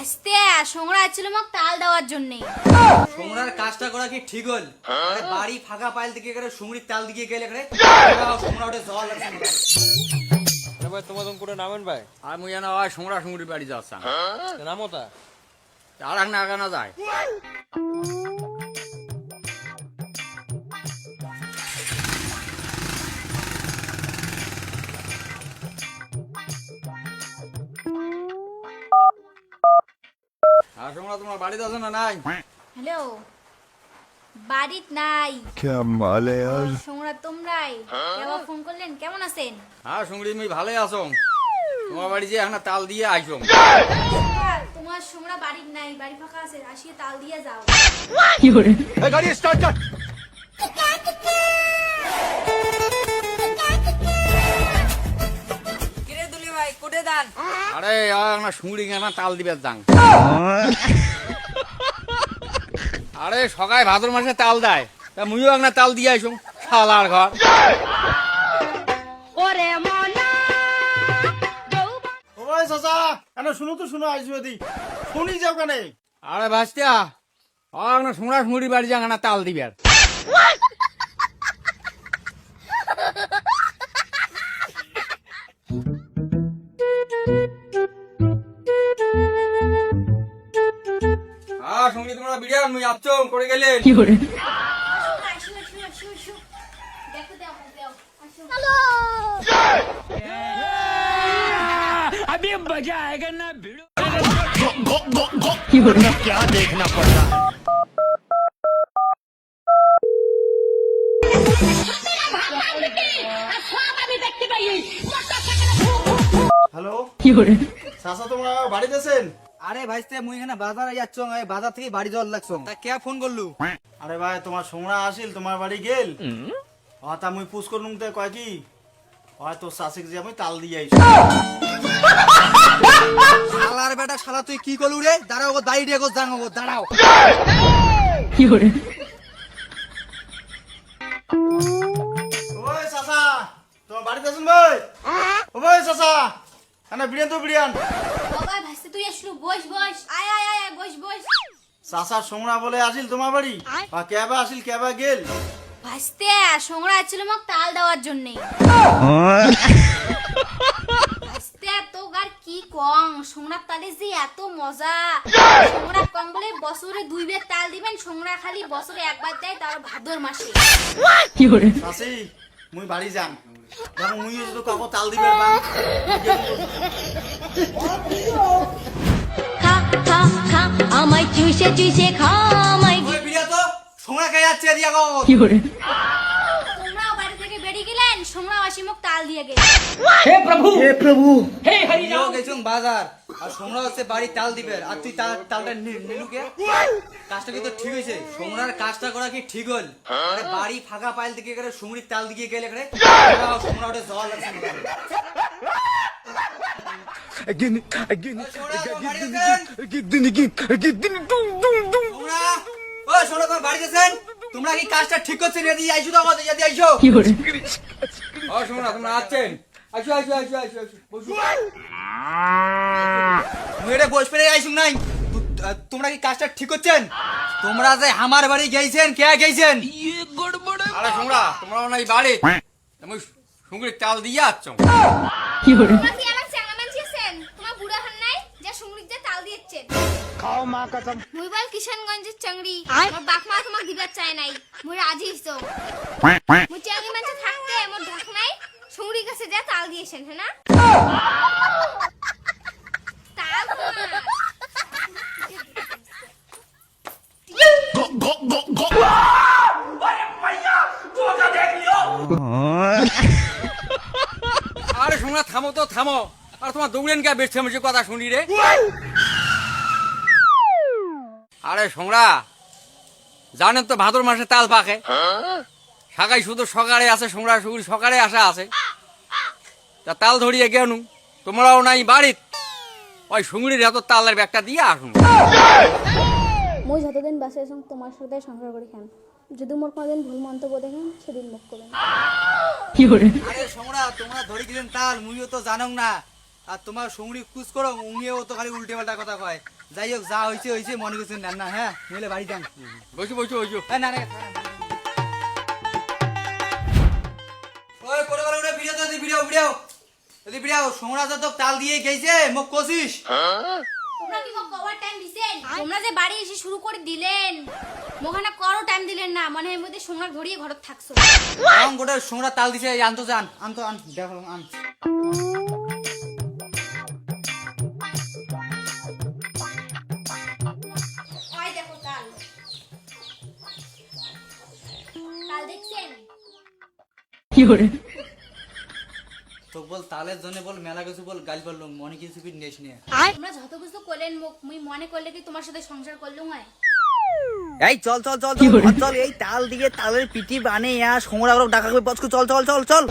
ভাসতে সোংরা ছিল মোক তাল দেওয়ার জন্য। সোংরার কাজটা করা কি ঠিক হল? বাড়ি ফাঁকা পাইল দিকে করে সুংরির তাল দিকে গেলে করে সোংরা ওটা জল লাগছে ভাই তোমার করে নামেন ভাই আর মুই জানা হয় সোংরা সুংরির বাড়ি যাচ্ছি নামো তা আর এক না আগানো যায়। আর সোংরা তোমার বাড়িতে আছো না নাই? হ্যালো, বাড়িত নাই। क्या माल है यार। সোংরা তোমরাই কেবা ফোন করলেন, কেমন আছেন? হ্যাঁ সুংরি মুই ভালোই আছো। তোমার বাড়ি যে এখন তাল দিয়ে আইসো। তোমার সোংরা বাড়িত নাই, বাড়ি ফাঁকা আছে, আসিয়ে তাল দিয়ে যাও। गाड़ी स्टार्ट कर। কিরে দুলি ভাই কোটে দান? আরে না সুংরি না তাল দিবে যাং। আরে সকাল ভাদ্র মাসে তাল দেয়, তা মুইও একটা তাল দিয়ে আইসো শালার ঘর। ওরে মনা ও ভাই চাচা কেন শুনো তো শুনো আইসু দি শুনি যাও কেন আরে ভাস্তিয়া না সুংরা সুংরি বাড়ি যাং না তাল দিবে। সুংরি তোমরা বিড়াল মুই আপচো করে গেলেন। আসো আসো আসো আসো আসো, দেখো দাও দাও আসো। হ্যালো, क्या देखना पड़ रहा है। হ্যালো চাচা তোমরা বাড়িতে আছেন? আরে ভাইস্তে মুই এখানে বাজারে যাচ্ছ, বাজার থেকে বাড়ি যাওয়ার লাগছো। তা কে ফোন করলু? আরে ভাই তোমার সোমরা আসিল তোমার বাড়ি গেল তা মুই পুষ করলুম তে কয় কি হয়তো চাষিক যে আমি তাল দিয়ে আইসি। শালার বেটা শালা তুই কি করলু রে? দাঁড়াও গো দাঁড়িয়ে দিয়ে গো যাং গো দাঁড়াও। ওই চাচা তোমার বাড়িতে আছেন ভাই? ও ভাই চাচা কেন বিরিয়ান তো বিরিয়ান। বাবা ভাসতে তুই আসলু, বস বস, আয় আয় আয় আয়, বস বস। চাচার সোমরা বলে আসিল তোমার বাড়ি কেবা আসিল কেবা গেল? ভাসতে সোংরা ছিল মোক তাল দেওয়ার জন্য। ভাসতে তো আর কি কং, সোংরা তালে যে এত মজা। সোংরা কং বলে বছরে 2 বার তাল দিবেন, সোংরা খালি বছরে একবার দেয়, তার ভাদ্র মাসে। চাচি মুই বাড়ি যাম দেখো মুই যদি কাকো তাল দিবে বা খা খা খা আমায় চুষে চুষে খা আমায় ওই বিড়া তো সোংরা কে যাচ্ছে দিয়া গো। সোংরা বাড়ি থেকে বেরিয়ে গেলেন, সোংরা আসি মোক তাল দিয়ে গেল। নিয়েও গেছুম বাজার আর সোংরা হচ্ছে বাড়ি তাল দিবে আর তুই তালটা নিলু কে? কাজটা কিন্তু ঠিক হয়েছে। সোংরার কাজটা করা কি ঠিক হল? আরে বাড়ি ফাঁকা পাইল দিকে করে সুংরির তাল দিকে গেলে করে সোংরা ওটা জল লাগছে। সোংরা ও সোংরা তোমার বাড়ি গেছেন? তোমরা কি কাজটা ঠিক করছেন? এদিকে আইসো তো আমাদের এদিকে আইসো। ও সোংরা তোমরা আছেন? আইসো আইসো আইসো আইসো আইসো বসো। মেরে বস পেরে আইসুম নাই। তোমরা কি কাজটা ঠিক করছেন? তোমরা যে আমার বাড়ি গেছেন, কে গেছেন? আরে সোংরা তোমরা নাই বাড়ি আমি সুংরির তাল দিয়ে আসছো। তোমরা কি আমার চ্যাংড়া মানছিছেন? তোমার বুড়া হান নাই যে সুংরিক যে তাল দিয়েছেন। खाओ माँ कसम। মুই বল কিশনগঞ্জের চাংড়ি, আমার বাপ মা তোমাক দিবার চায় নাই, মুই রাজি হইছো। মুই চাংড়ি মানছে থাকতে মোর ঢাক নাই, সুংরি কাছে যা তাল দিয়েছেন, হ্যাঁ না? তাল আরে সোংরা থামো তো থামো। আর তোমার দৌড়েন কে বেশ থেমেছে কথা শুনি রে? আরে সোংরা জানেন তো ভাদ্র মাসে তাল পাকে। সাকাই শুধু সকালে আছে, সোংরা সুগুরি সকালে আসা আছে। তা তাল ধরিয়ে গেনু তোমরাও নাই বাড়িত, ওই সুংরির এত তালের ব্যাগটা দিয়ে আসুন। মই যতদিন বাঁচে আছো তোমার সাথে সংসার করে খান, যদি মোর কোনোদিন ভুল মন্তব্য দেখেন সেদিন মুখ করবেন। আরে সোংরা তোমরা ধরে গেলেন তাল, মুইও তো জানো না আর তোমার সঙ্গী খুশ করো উনিও তো খালি উল্টে পাল্টা কথা কয়। যাই হোক, যা হয়েছে হয়েছে, মনে কিছু নেন না, হ্যাঁ নইলে বাড়ি যান। বসু বসু বসু না না ওই করে বলে উড়ে ভিডিও তো ভিডিও ভিডিও যদি ভিডিও সোমরা তো তাল দিয়ে গেছে মোক কোশিস। তোমরা কি কভার টাইম দিছেন? তোমরা যে বাড়ি এসে শুরু করে দিলেন, মোখানা করো টাইম দিলেন না, মানে এর মধ্যে সোমরা ধরিয়ে ঘরত থাকছো। রং গোটা সোমরা তাল দিছে, আনতো যান, আনতো আন, দেখো আন। ওই দেখো তাল। তাল দেখছেন? তো বল তালের জন্য বল মেলা কিছু বল গাল বললাম, মনে কিছু কি নেস নিয়ে। তোমরা যত কিছু করলেন মুই মনে করলে কি তোমার সাথে সংসার করলুম হয়? এই চল চল চল চল চল, এই তাল দিয়ে তালের পিটি বানে সোমরা ডাকা বচকু, চল চল চল চল।